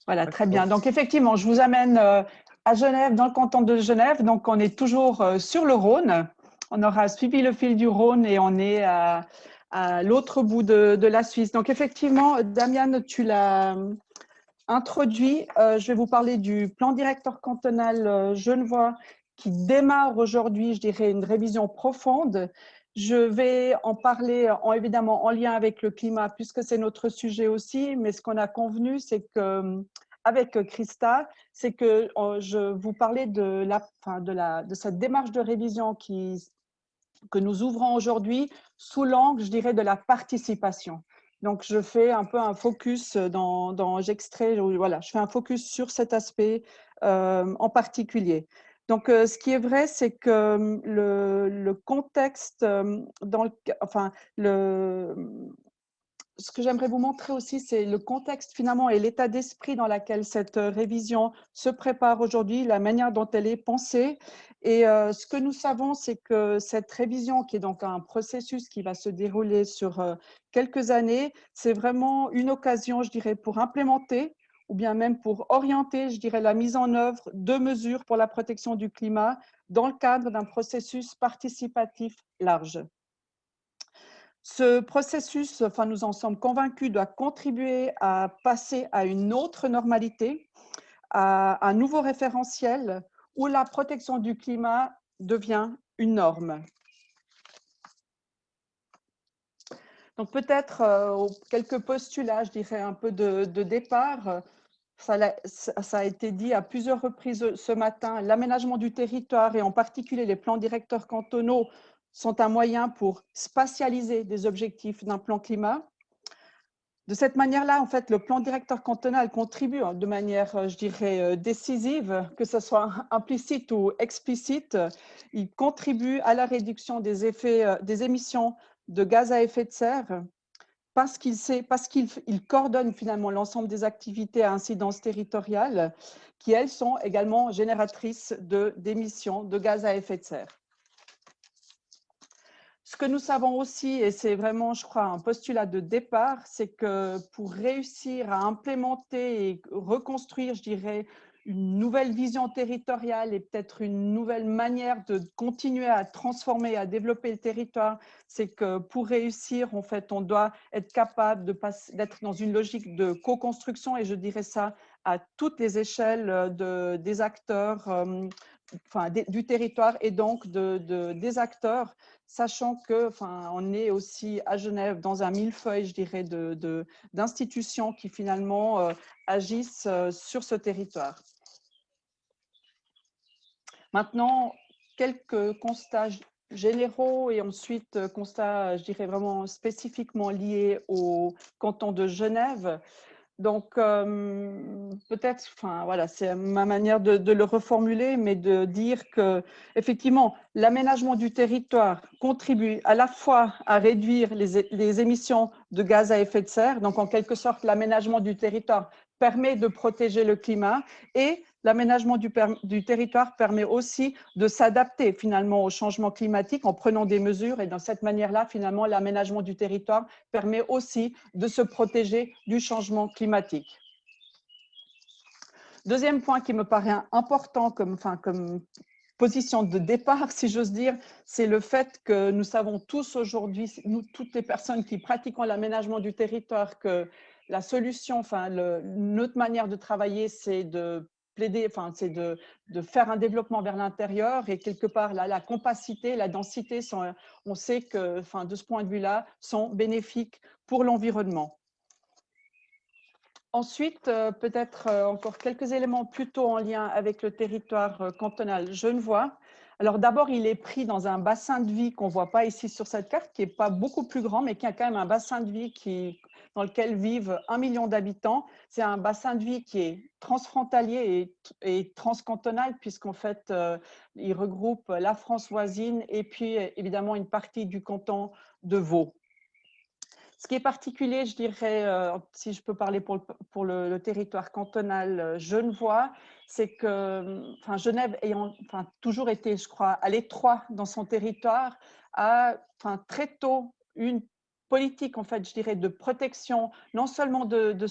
Voilà, très bien. D'accord. Donc, effectivement, je vous amène à Genève, dans le canton de Genève. Donc, on est toujours sur le Rhône. On aura suivi le fil du Rhône et on est à l'autre bout de la Suisse. Donc, effectivement, Damian, tu l'as introduit. Je vais vous parler du plan directeur cantonal genevois qui démarre aujourd'hui, je dirais, une révision profonde. Je vais en parler évidemment en lien avec le climat puisque c'est notre sujet aussi, mais ce qu'on a convenu, c'est que avec Christa, c'est que je vous parlais de cette démarche de révision que nous ouvrons aujourd'hui sous l'angle, je dirais, de la participation. Donc, je fais un peu un focus j'extrais, voilà, je fais un focus sur cet aspect en particulier. Donc, ce qui est vrai, c'est que le contexte ce que j'aimerais vous montrer aussi, c'est le contexte finalement et l'état d'esprit dans lequel cette révision se prépare aujourd'hui, la manière dont elle est pensée. Et ce que nous savons, c'est que cette révision, qui est donc un processus qui va se dérouler sur quelques années, c'est vraiment une occasion, je dirais, pour implémenter ou bien même pour orienter, je dirais, la mise en œuvre de mesures pour la protection du climat dans le cadre d'un processus participatif large. Ce processus, enfin, nous en sommes convaincus, doit contribuer à passer à une autre normalité, à un nouveau référentiel où la protection du climat devient une norme. Donc peut-être quelques postulats, je dirais un peu de départ. Ça a été dit à plusieurs reprises ce matin, l'aménagement du territoire et en particulier les plans directeurs cantonaux sont un moyen pour spatialiser des objectifs d'un plan climat. De cette manière-là, en fait, le plan directeur cantonal contribue de manière, je dirais, décisive, que ce soit implicite ou explicite. Il contribue à la réduction des émissions de gaz à effet de serre parce qu'il coordonne finalement l'ensemble des activités à incidence territoriale qui, elles, sont également génératrices d'émissions de gaz à effet de serre. Ce que nous savons aussi, et c'est vraiment, je crois, un postulat de départ, c'est que pour réussir à implémenter et reconstruire, je dirais, une nouvelle vision territoriale et peut-être une nouvelle manière de continuer à transformer, à développer le territoire, c'est que pour réussir, en fait, on doit être capable d'être dans une logique de co-construction, et je dirais ça à toutes les échelles des acteurs, du territoire et donc des acteurs, sachant que, on est aussi à Genève dans un millefeuille, je dirais, d'institutions qui finalement agissent sur ce territoire. Maintenant, quelques constats généraux et ensuite constats, je dirais, vraiment spécifiquement liés au canton de Genève. Donc, peut-être, voilà, c'est ma manière de le reformuler, mais de dire que, effectivement, l'aménagement du territoire contribue à la fois à réduire les émissions de gaz à effet de serre, donc en quelque sorte, l'aménagement du territoire permet de protéger le climat et l'aménagement du territoire permet aussi de s'adapter finalement au changement climatique en prenant des mesures et dans cette manière-là, finalement, l'aménagement du territoire permet aussi de se protéger du changement climatique. Deuxième point qui me paraît important comme position de départ, si j'ose dire, c'est le fait que nous savons tous aujourd'hui, nous, toutes les personnes qui pratiquons l'aménagement du territoire, que la solution, notre manière de travailler, c'est de plaider, c'est de faire un développement vers l'intérieur et quelque part, la compacité, la densité, on sait que, de ce point de vue-là, sont bénéfiques pour l'environnement. Ensuite, peut-être encore quelques éléments plutôt en lien avec le territoire cantonal genevois. Alors d'abord, il est pris dans un bassin de vie qu'on ne voit pas ici sur cette carte, qui n'est pas beaucoup plus grand, mais qui a quand même un bassin de vie dans lequel vivent 1 million d'habitants. C'est un bassin de vie qui est transfrontalier et transcantonal, puisqu'en fait, il regroupe la France voisine et puis évidemment une partie du canton de Vaud. Ce qui est particulier, je dirais, si je peux parler pour le territoire cantonal genevois, c'est que Genève ayant toujours été, je crois, à l'étroit dans son territoire, a très tôt eu politique, en fait, je dirais, de protection, non seulement de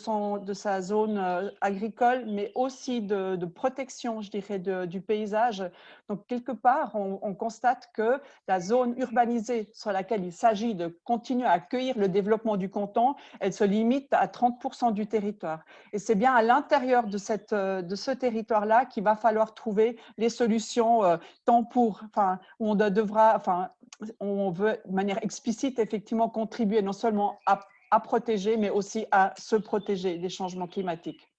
sa zone agricole, mais aussi de protection, je dirais, du paysage. Donc, quelque part, on constate que la zone urbanisée sur laquelle il s'agit de continuer à accueillir le développement du canton, elle se limite à 30% du territoire. Et c'est bien à l'intérieur de ce territoire-là qu'il va falloir trouver les solutions, tant pour, enfin, où on devra, enfin, on veut de manière explicite effectivement contribuer non seulement à protéger, mais aussi à se protéger des changements climatiques.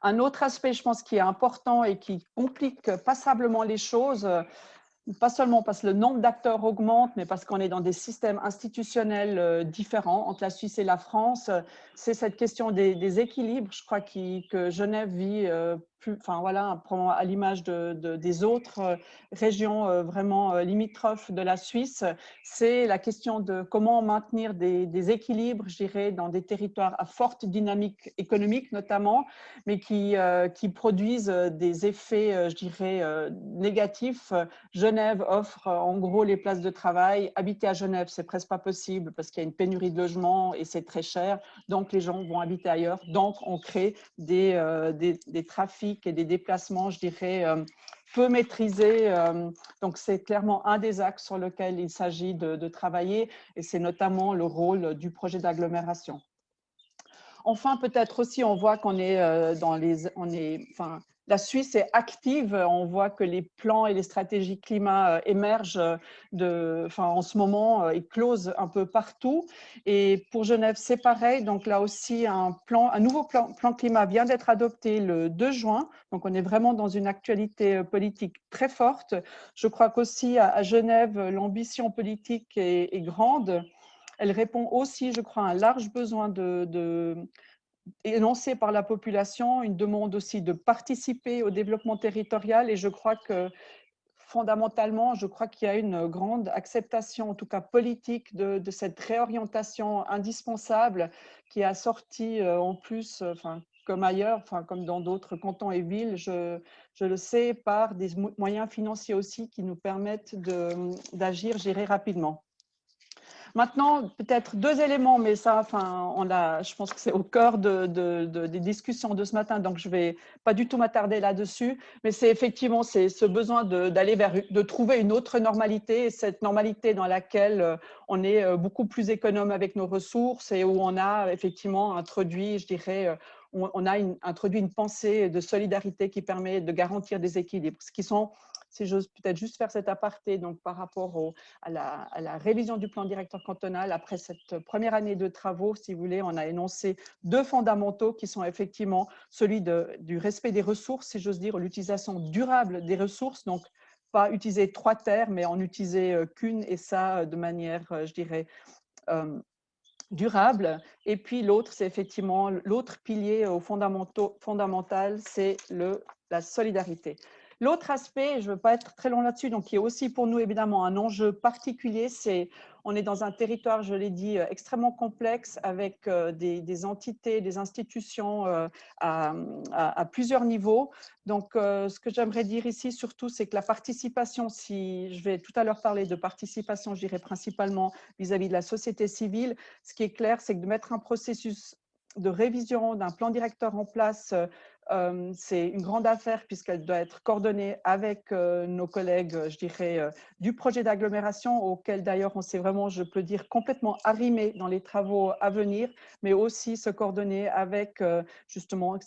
Un autre aspect, je pense, qui est important et qui complique passablement les choses, pas seulement parce que le nombre d'acteurs augmente, mais parce qu'on est dans des systèmes institutionnels différents entre la Suisse et la France, c'est cette question des équilibres, je crois, que Genève vit enfin voilà, à l'image des autres régions vraiment limitrophes de la Suisse. C'est la question de comment maintenir des équilibres, je dirais, dans des territoires à forte dynamique économique notamment, mais qui produisent des effets, je dirais, négatifs. Genève offre en gros les places de travail. Habiter à Genève, c'est presque pas possible parce qu'il y a une pénurie de logements et c'est très cher. Donc, les gens vont habiter ailleurs. Donc, on crée des trafics et des déplacements, je dirais, peu maîtrisés. Donc, c'est clairement un des axes sur lequel il s'agit de travailler et c'est notamment le rôle du projet d'agglomération. Enfin, peut-être aussi, on voit qu'on est enfin, la Suisse est active. On voit que les plans et les stratégies climat émergent en ce moment, éclosent un peu partout. Et pour Genève, c'est pareil. Donc là aussi, un nouveau plan climat vient d'être adopté le 2 juin. Donc on est vraiment dans une actualité politique très forte. Je crois qu'aussi à Genève, l'ambition politique est grande. Elle répond aussi, je crois, à un large besoin énoncé par la population, une demande aussi de participer au développement territorial. Et je crois que fondamentalement, je crois qu'il y a une grande acceptation, en tout cas politique, de cette réorientation indispensable qui a sorti en plus, enfin, comme ailleurs, enfin, comme dans d'autres cantons et villes, je le sais, par des moyens financiers aussi qui nous permettent d'agir, gérer rapidement. Maintenant, peut-être deux éléments, mais ça, enfin, je pense que c'est au cœur des discussions de ce matin, donc je ne vais pas du tout m'attarder là-dessus, mais c'est effectivement ce besoin de trouver une autre normalité, cette normalité dans laquelle on est beaucoup plus économe avec nos ressources et où on a effectivement introduit, je dirais, introduit une pensée de solidarité qui permet de garantir des équilibres, ce qui sont, si j'ose peut-être juste faire cet aparté, donc par rapport à la révision du plan directeur cantonal, après cette première année de travaux, si vous voulez, on a énoncé deux fondamentaux qui sont effectivement celui du respect des ressources, si j'ose dire, l'utilisation durable des ressources, donc pas utiliser 3 terres, mais en utiliser qu'une, et ça de manière, je dirais, durable. Et puis l'autre, c'est effectivement l'autre pilier fondamental, c'est la solidarité. L'autre aspect, je ne veux pas être très long là-dessus, donc qui est aussi pour nous évidemment un enjeu particulier, c'est on est dans un territoire, je l'ai dit, extrêmement complexe avec des entités, des institutions à plusieurs niveaux. Donc, ce que j'aimerais dire ici surtout, c'est que la participation, si je vais tout à l'heure parler de participation, je dirais principalement vis-à-vis de la société civile, ce qui est clair, c'est que de mettre un processus de révision d'un plan directeur en place, c'est une grande affaire puisqu'elle doit être coordonnée avec nos collègues, je dirais, du projet d'agglomération auquel d'ailleurs on s'est vraiment, je peux dire, complètement arrimé dans les travaux à venir, mais aussi se coordonner avec justement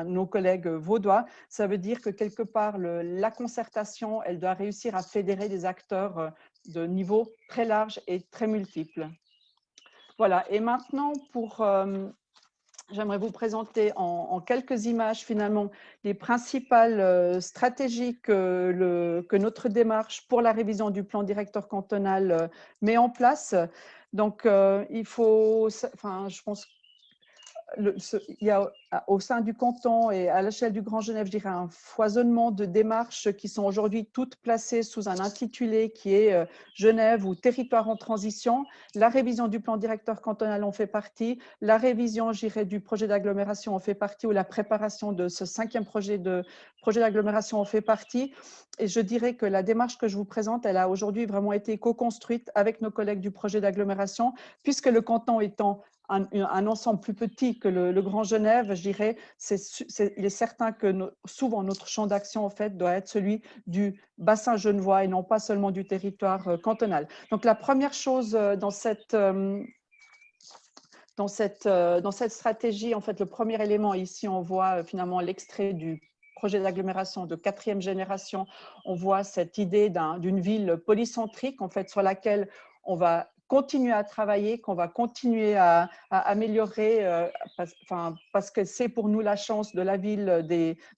nos collègues vaudois. Ça veut dire que quelque part, la concertation, elle doit réussir à fédérer des acteurs de niveaux très larges et très multiples. Voilà, et maintenant, j'aimerais vous présenter en quelques images finalement les principales stratégies que notre démarche pour la révision du plan directeur cantonal met en place. Donc, il faut, enfin, je pense, il y a au sein du canton et à l'échelle du Grand Genève, je dirais, un foisonnement de démarches qui sont aujourd'hui toutes placées sous un intitulé qui est Genève ou territoire en transition. La révision du plan directeur cantonal en fait partie. La révision, je dirais, du projet d'agglomération en fait partie, ou la préparation de ce 5e projet d'agglomération en fait partie. Et je dirais que la démarche que je vous présente, elle a aujourd'hui vraiment été co-construite avec nos collègues du projet d'agglomération, puisque le canton étant un ensemble plus petit que le Grand Genève, je dirais, il est certain que souvent notre champ d'action en fait doit être celui du bassin genevois et non pas seulement du territoire cantonal. Donc la première chose dans cette stratégie, en fait, le premier élément, ici on voit finalement l'extrait du projet d'agglomération de 4e génération, on voit cette idée d'une ville polycentrique en fait, sur laquelle on va continuer à travailler, qu'on va continuer à améliorer, parce que c'est pour nous la chance de la ville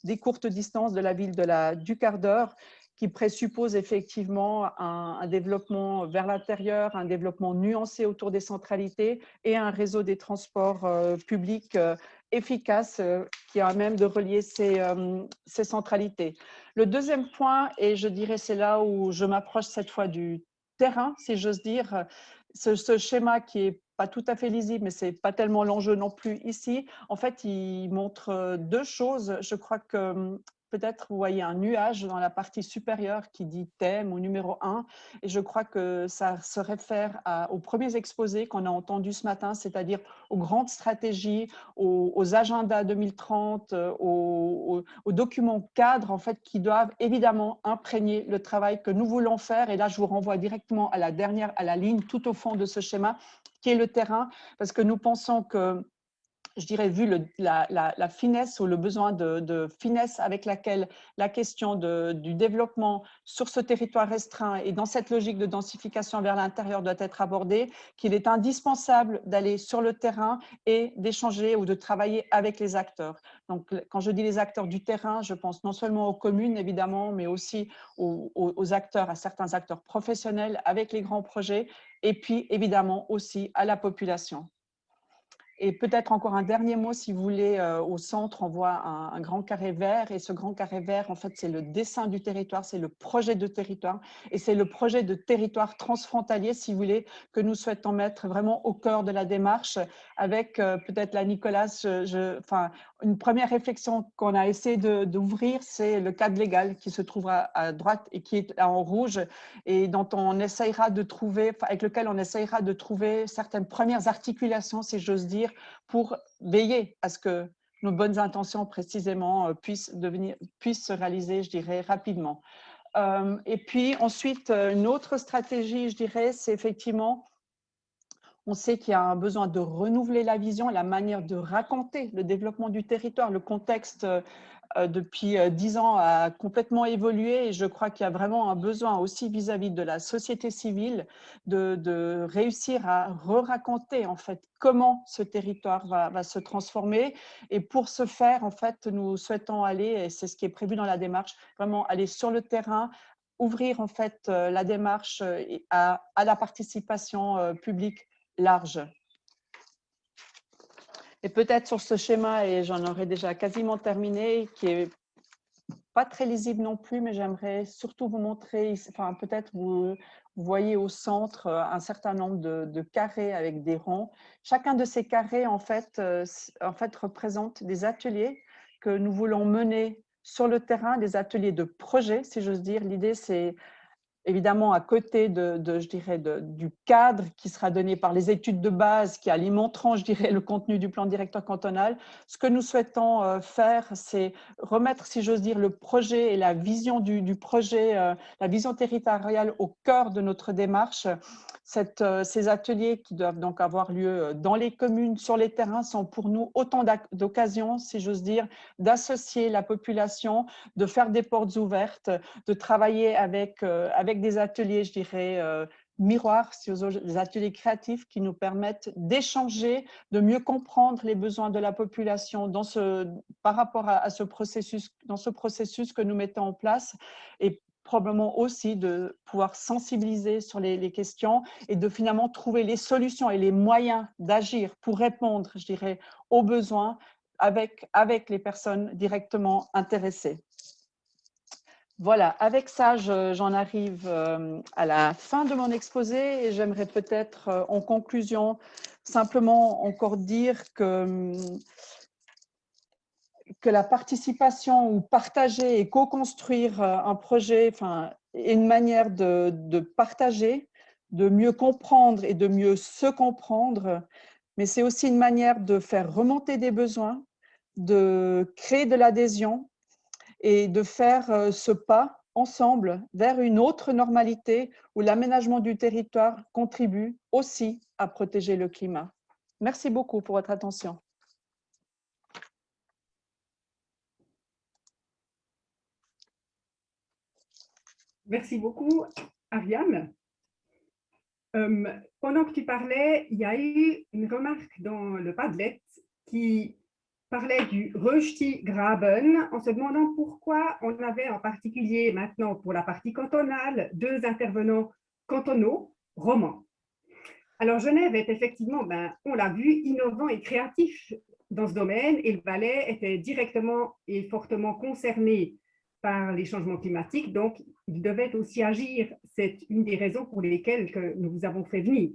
des courtes distances, de la ville du quart d'heure, qui présuppose effectivement un développement vers l'intérieur, un développement nuancé autour des centralités et un réseau des transports publics efficace qui a à même de relier ces centralités. Le deuxième point, et je dirais c'est là où je m'approche cette fois du terrain, si j'ose dire, ce schéma qui est pas tout à fait lisible, mais c'est pas tellement l'enjeu non plus ici. En fait, il montre deux choses. Je crois que peut-être vous voyez un nuage dans la partie supérieure qui dit thème ou numéro 1, et je crois que ça se réfère aux premiers exposés qu'on a entendus ce matin, c'est-à-dire aux grandes stratégies, aux agendas 2030, aux documents cadres en fait, qui doivent évidemment imprégner le travail que nous voulons faire. Et là, je vous renvoie directement à la ligne tout au fond de ce schéma, qui est le terrain, parce que nous pensons que, je dirais, vu la finesse ou le besoin de finesse avec laquelle la question du développement sur ce territoire restreint et dans cette logique de densification vers l'intérieur doit être abordée, qu'il est indispensable d'aller sur le terrain et d'échanger ou de travailler avec les acteurs. Donc, quand je dis les acteurs du terrain, je pense non seulement aux communes, évidemment, mais aussi aux acteurs, à certains acteurs professionnels avec les grands projets, et puis évidemment aussi à la population. Et peut-être encore un dernier mot, si vous voulez, au centre, on voit un grand carré vert, et ce grand carré vert, en fait, c'est le dessin du territoire, c'est le projet de territoire, et c'est le projet de territoire transfrontalier, si vous voulez, que nous souhaitons mettre vraiment au cœur de la démarche, avec peut-être la Nicolas, une première réflexion qu'on a essayé d'ouvrir, c'est le cadre légal qui se trouve à droite et qui est en rouge, et dont on essayera de trouver, avec lequel on essayera de trouver certaines premières articulations, si j'ose dire, pour veiller à ce que nos bonnes intentions précisément puissent se réaliser, je dirais, rapidement. Et puis ensuite, une autre stratégie, je dirais, c'est effectivement, on sait qu'il y a un besoin de renouveler la vision, la manière de raconter le développement du territoire. Le contexte depuis 10 ans a complètement évolué, et je crois qu'il y a vraiment un besoin aussi vis-à-vis de la société civile de réussir à re-raconter en fait comment ce territoire va se transformer. Et pour ce faire, en fait, nous souhaitons aller, et c'est ce qui est prévu dans la démarche, vraiment aller sur le terrain, ouvrir en fait la démarche à la participation publique large. Et peut-être sur ce schéma, et j'en aurai déjà quasiment terminé, qui est pas très lisible non plus, mais j'aimerais surtout vous montrer, enfin peut-être vous voyez au centre un certain nombre de carrés avec des ronds. Chacun de ces carrés en fait représente des ateliers que nous voulons mener sur le terrain, des ateliers de projet, si j'ose dire. L'idée, c'est évidemment à côté je dirais, du cadre qui sera donné par les études de base qui alimenteront, je dirais, le contenu du plan directeur cantonal. Ce que nous souhaitons faire, c'est remettre, si j'ose dire, le projet et la vision du projet, la vision territoriale au cœur de notre démarche. Ces ateliers qui doivent donc avoir lieu dans les communes, sur les terrains, sont pour nous autant d'occasions, si j'ose dire, d'associer la population, de faire des portes ouvertes, de travailler avec des ateliers, je dirais, miroirs, des ateliers créatifs qui nous permettent d'échanger, de mieux comprendre les besoins de la population par rapport à ce processus, dans ce processus que nous mettons en place. Et probablement aussi de pouvoir sensibiliser sur les questions et de finalement trouver les solutions et les moyens d'agir pour répondre, je dirais, aux besoins avec les personnes directement intéressées. Voilà, avec ça, j'en arrive à la fin de mon exposé et j'aimerais peut-être, en conclusion, simplement encore dire que la participation ou partager et co-construire un projet, enfin, est une manière de partager, de mieux comprendre et de mieux se comprendre, mais c'est aussi une manière de faire remonter des besoins, de créer de l'adhésion et de faire ce pas ensemble vers une autre normalité où l'aménagement du territoire contribue aussi à protéger le climat. Merci beaucoup pour votre attention. Merci beaucoup, Ariane. Pendant que tu parlais, il y a eu une remarque dans le Padlet qui parlait du Rösti-Graben en se demandant pourquoi on avait en particulier maintenant pour la partie cantonale 2 intervenants cantonaux romans. Alors Genève est effectivement, on l'a vu, innovant et créatif dans ce domaine et le Valais était directement et fortement concerné par les changements climatiques, donc il devait aussi agir. C'est une des raisons pour lesquelles que nous vous avons fait venir.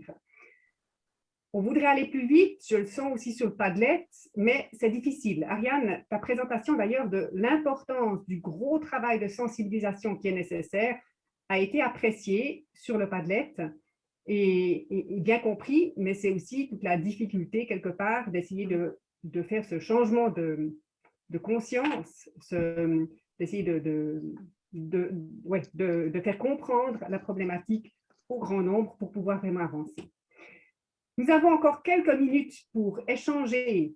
On voudrait aller plus vite, je le sens aussi sur le Padlet, mais c'est difficile. Ariane, ta présentation d'ailleurs de l'importance du gros travail de sensibilisation qui est nécessaire a été appréciée sur le Padlet et bien compris, mais c'est aussi toute la difficulté quelque part d'essayer de faire ce changement de conscience, d'essayer de faire comprendre la problématique au grand nombre pour pouvoir vraiment avancer. Nous avons encore quelques minutes pour échanger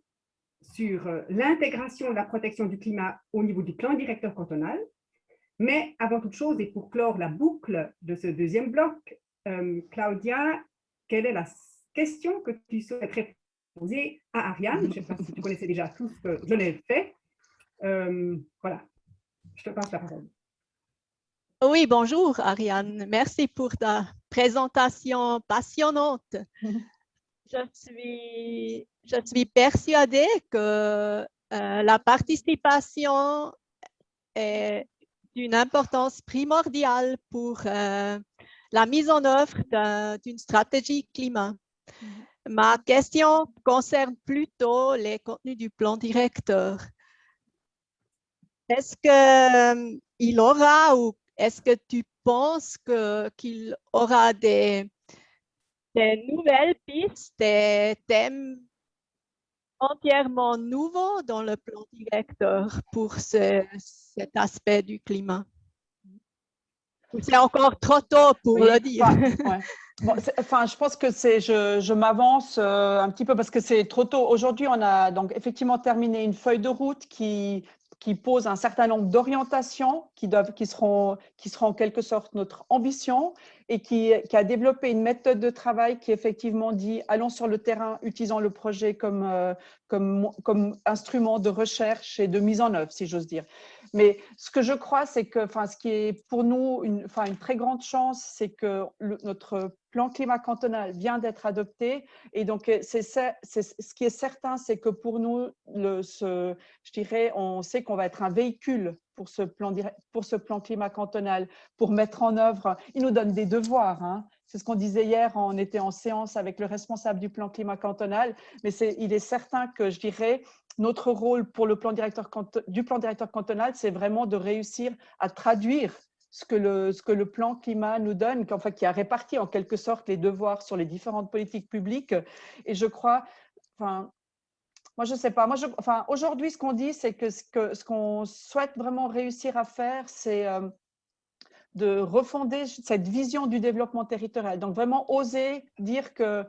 sur l'intégration de la protection du climat au niveau du plan directeur cantonal. Mais avant toute chose, et pour clore la boucle de ce deuxième bloc, Claudia, quelle est la question que tu souhaiterais poser à Ariane? Je ne sais pas si tu connaissais déjà tout ce que Genève fait. Voilà, je te passe la parole. Oui, bonjour Ariane. Merci pour ta présentation passionnante. Je suis persuadée que la participation est d'une importance primordiale pour la mise en œuvre d'une stratégie climat. Ma question concerne plutôt les contenus du plan directeur. Est-ce qu'il aura ou est-ce que tu penses qu'il aura des nouvelles pistes, des thèmes entièrement nouveaux dans le plan directeur pour cet aspect du climat? C'est encore trop tôt pour le dire. Ouais. Bon, enfin, je pense que je m'avance un petit peu parce que c'est trop tôt. Aujourd'hui, on a donc effectivement terminé une feuille de route qui pose un certain nombre d'orientations qui seront en quelque sorte notre ambition et qui a développé une méthode de travail qui effectivement dit allons sur le terrain, utilisant le projet comme instrument de recherche et de mise en œuvre, si j'ose dire. Mais ce que je crois, c'est que, enfin, ce qui est pour nous une très grande chance, c'est que notre plan climat cantonal vient d'être adopté. Et donc, ce qui est certain, c'est que pour nous, je dirais, on sait qu'on va être un véhicule pour ce plan climat cantonal, pour mettre en œuvre. Il nous donne des devoirs, hein. C'est ce qu'on disait hier, on était en séance avec le responsable du plan climat cantonal, mais il est certain que, je dirais, notre rôle pour du plan directeur cantonal, c'est vraiment de réussir à traduire ce que le plan climat nous donne, qui a réparti en quelque sorte les devoirs sur les différentes politiques publiques. Et je crois, moi je ne sais pas, aujourd'hui ce qu'on dit, c'est que ce qu'on souhaite vraiment réussir à faire, c'est de refonder cette vision du développement territorial. Donc vraiment oser dire que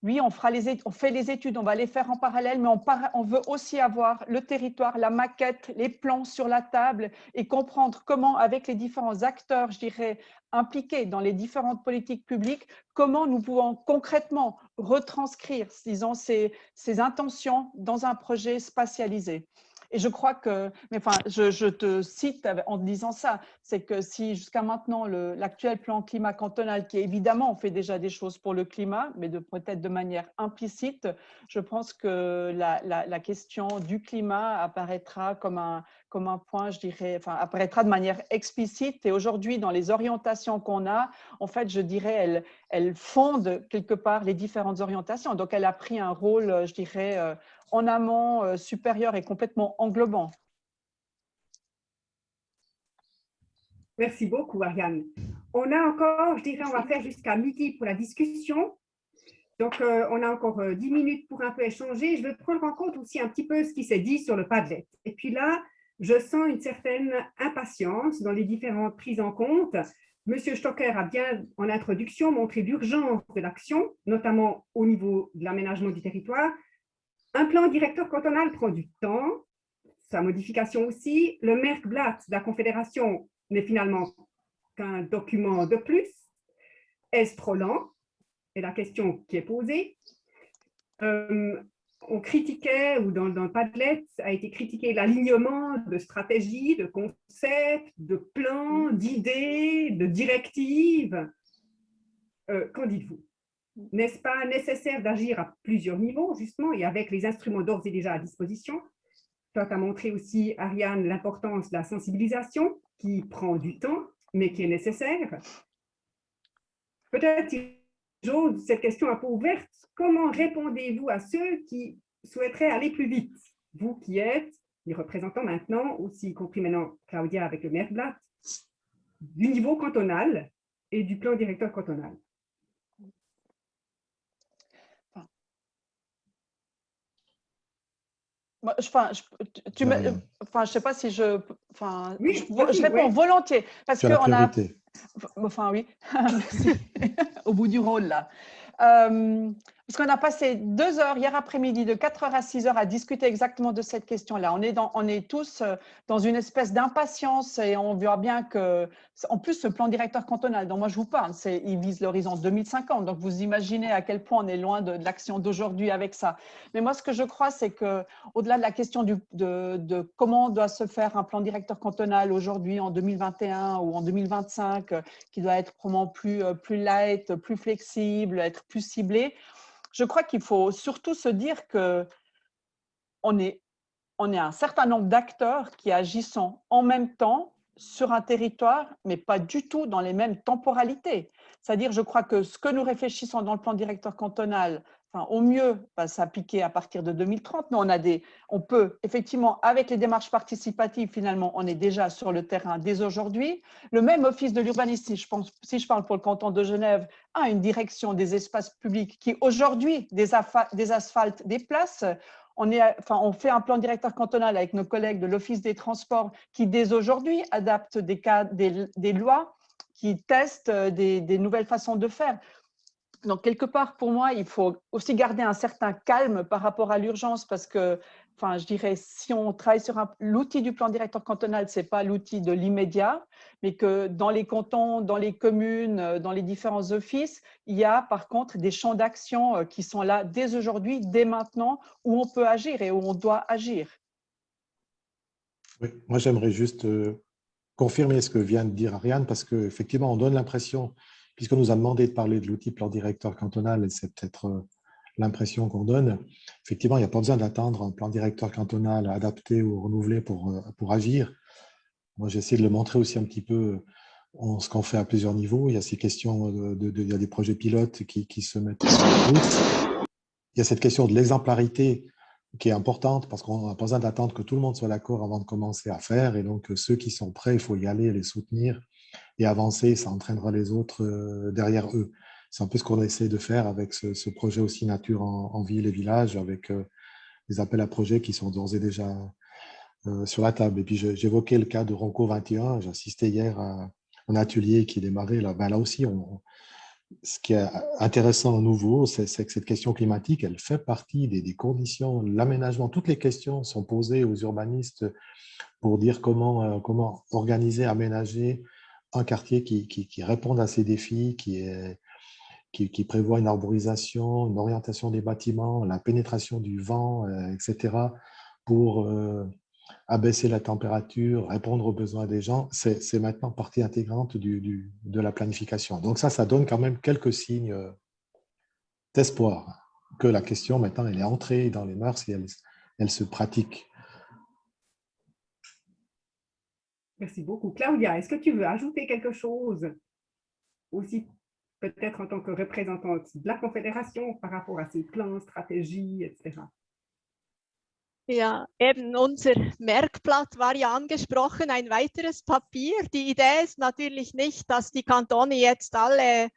oui, on fait les études, on va les faire en parallèle, mais on veut aussi avoir le territoire, la maquette, les plans sur la table et comprendre comment, avec les différents acteurs, je dirais, impliqués dans les différentes politiques publiques, comment nous pouvons concrètement retranscrire, disons, ces intentions dans un projet spatialisé. Et je crois que, mais enfin, je te cite en te disant ça, c'est que si jusqu'à maintenant, l'actuel plan climat cantonal, qui évidemment fait déjà des choses pour le climat, mais peut-être de manière implicite, je pense que la question du climat apparaîtra comme un point, je dirais, enfin, apparaîtra de manière explicite. Et aujourd'hui, dans les orientations qu'on a, en fait, je dirais, elle fonde quelque part les différentes orientations. Donc, elle a pris un rôle, je dirais, en amont, supérieur et complètement englobant. Merci beaucoup, Ariane. On a encore, je dirais, on va faire jusqu'à midi pour la discussion. Donc, on a encore 10 minutes pour un peu échanger. Je vais prendre en compte aussi un petit peu ce qui s'est dit sur le Padlet. Et puis là, je sens une certaine impatience dans les différentes prises en compte. Monsieur Stocker a bien, en introduction, montré l'urgence de l'action, notamment au niveau de l'aménagement du territoire. Un plan directeur cantonal prend du temps, sa modification aussi. Le Merkblatt de la Confédération n'est finalement qu'un document de plus. Est-ce trop lent? C'est la question qui est posée. On critiquait, ou dans le Padlet, a été critiqué l'alignement de stratégies, de concepts, de plans, d'idées, de directives. Qu'en dites-vous? N'est-ce pas nécessaire d'agir à plusieurs niveaux, justement, et avec les instruments d'ores et déjà à disposition? Toi, tu as montré aussi, Ariane, l'importance de la sensibilisation, qui prend du temps, mais qui est nécessaire. Peut-être, j'ose cette question un peu ouverte, comment répondez-vous à ceux qui souhaiteraient aller plus vite? Vous qui êtes les représentants maintenant, aussi y compris maintenant Claudia avec le Merkblatt, du niveau cantonal et du plan directeur cantonal. Je ne sais pas si je réponds oui. volontiers parce que on a. Enfin oui, au bout du rôle là. Parce qu'on a passé 2 heures hier après-midi, de 4 heures à 6 heures, à discuter exactement de cette question-là. On est tous dans une espèce d'impatience et on voit bien que, en plus, ce plan directeur cantonal dont moi je vous parle, il vise l'horizon 2050. Donc, vous imaginez à quel point on est loin de l'action d'aujourd'hui avec ça. Mais moi, ce que je crois, c'est qu'au-delà de la question de comment doit se faire un plan directeur cantonal aujourd'hui, en 2021 ou en 2025, qui doit être probablement plus light, plus flexible, être plus ciblé, je crois qu'il faut surtout se dire qu'on est un certain nombre d'acteurs qui agissent en même temps sur un territoire, mais pas du tout dans les mêmes temporalités. C'est-à-dire, je crois que ce que nous réfléchissons dans le plan directeur cantonal, enfin, au mieux, va s'appliquer à partir de 2030, mais on peut effectivement, avec les démarches participatives, finalement, on est déjà sur le terrain dès aujourd'hui. Le même office de l'urbanisme, si je parle pour le canton de Genève, a une direction des espaces publics qui aujourd'hui désasphalte des places. On fait un plan directeur cantonal avec nos collègues de l'Office des transports qui, dès aujourd'hui, adaptent des lois, qui testent des nouvelles façons de faire. Donc, quelque part, pour moi, il faut aussi garder un certain calme par rapport à l'urgence parce que, enfin, je dirais, si on travaille sur l'outil du plan directeur cantonal, ce n'est pas l'outil de l'immédiat, mais que dans les cantons, dans les communes, dans les différents offices, il y a par contre des champs d'action qui sont là dès aujourd'hui, dès maintenant, où on peut agir et où on doit agir. Oui, moi, j'aimerais juste confirmer ce que vient de dire Ariane, parce qu'effectivement, on donne l'impression, puisqu'on nous a demandé de parler de l'outil plan directeur cantonal, et c'est peut-être l'impression qu'on donne, effectivement, il n'y a pas besoin d'attendre un plan directeur cantonal adapté ou renouvelé pour agir. Moi, j'essaie de le montrer aussi un petit peu ce qu'on fait à plusieurs niveaux. Il y a ces questions, il y a des projets pilotes qui se mettent en route. Il y a cette question de l'exemplarité qui est importante parce qu'on n'a pas besoin d'attendre que tout le monde soit d'accord avant de commencer à faire. Et donc, ceux qui sont prêts, il faut y aller, les soutenir et avancer. Ça entraînera les autres derrière eux. C'est un peu ce qu'on essaie de faire avec ce projet aussi nature en ville et village, avec des appels à projets qui sont d'ores et déjà sur la table. Et puis, j'évoquais le cas de Ronco 21. J'ai assisté hier à un atelier qui démarrait. Là, là aussi, ce qui est intéressant, nouveau, c'est que cette question climatique, elle fait partie des conditions, l'aménagement. Toutes les questions sont posées aux urbanistes pour dire comment organiser, aménager un quartier qui réponde à ces défis, qui prévoit une arborisation, une orientation des bâtiments, la pénétration du vent, etc., pour abaisser la température, répondre aux besoins des gens, c'est maintenant partie intégrante de la planification. Donc ça donne quand même quelques signes d'espoir que la question maintenant, elle est entrée dans les mœurs et elle se pratique. Merci beaucoup. Claudia, est-ce que tu veux ajouter quelque chose aussi, peut-être en tant que représentante de la Confédération par rapport à ces plans, stratégies, etc.? Ja, eben unser Merkblatt war ja angesprochen, ein weiteres Papier. Die Idee ist natürlich nicht, dass die Kantone jetzt alle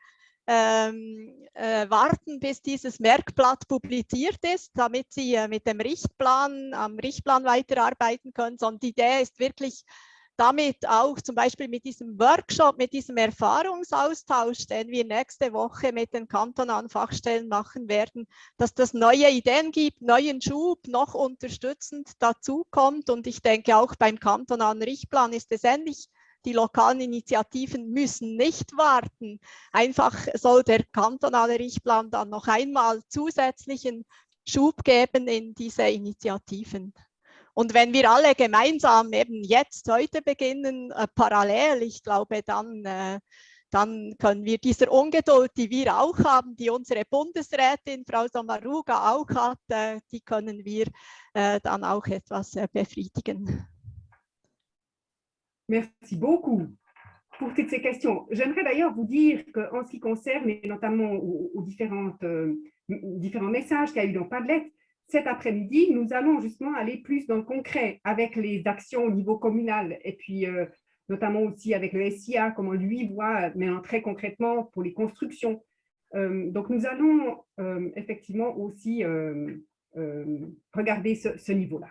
warten, bis dieses Merkblatt publiziert ist, damit sie mit dem Richtplan, am Richtplan weiterarbeiten können, sondern die Idee ist wirklich, damit auch zum Beispiel mit diesem Workshop, mit diesem Erfahrungsaustausch, den wir nächste Woche mit den kantonalen Fachstellen machen werden, dass das neue Ideen gibt, neuen Schub noch unterstützend dazukommt. Und ich denke auch beim kantonalen Richtplan ist es ähnlich. Die lokalen Initiativen müssen nicht warten. Einfach soll der kantonale Richtplan dann noch einmal zusätzlichen Schub geben in diese Initiativen. Und wenn wir alle gemeinsam eben jetzt, heute beginnen, parallel, ich glaube, dann können wir dieser Ungeduld, die wir auch haben, die unsere Bundesrätin, Frau Sommaruga, auch hat, die können wir dann auch etwas befriedigen. Merci beaucoup pour toutes ces questions. J'aimerais d'ailleurs vous dire qu'en ce qui concerne, et notamment aux différents messages qu'il y a eu dans Padlet, cet après-midi, nous allons justement aller plus dans le concret avec les actions au niveau communal et puis notamment aussi avec le SIA, comment lui voit, mais très concrètement pour les constructions. Donc, nous allons effectivement aussi regarder ce niveau-là.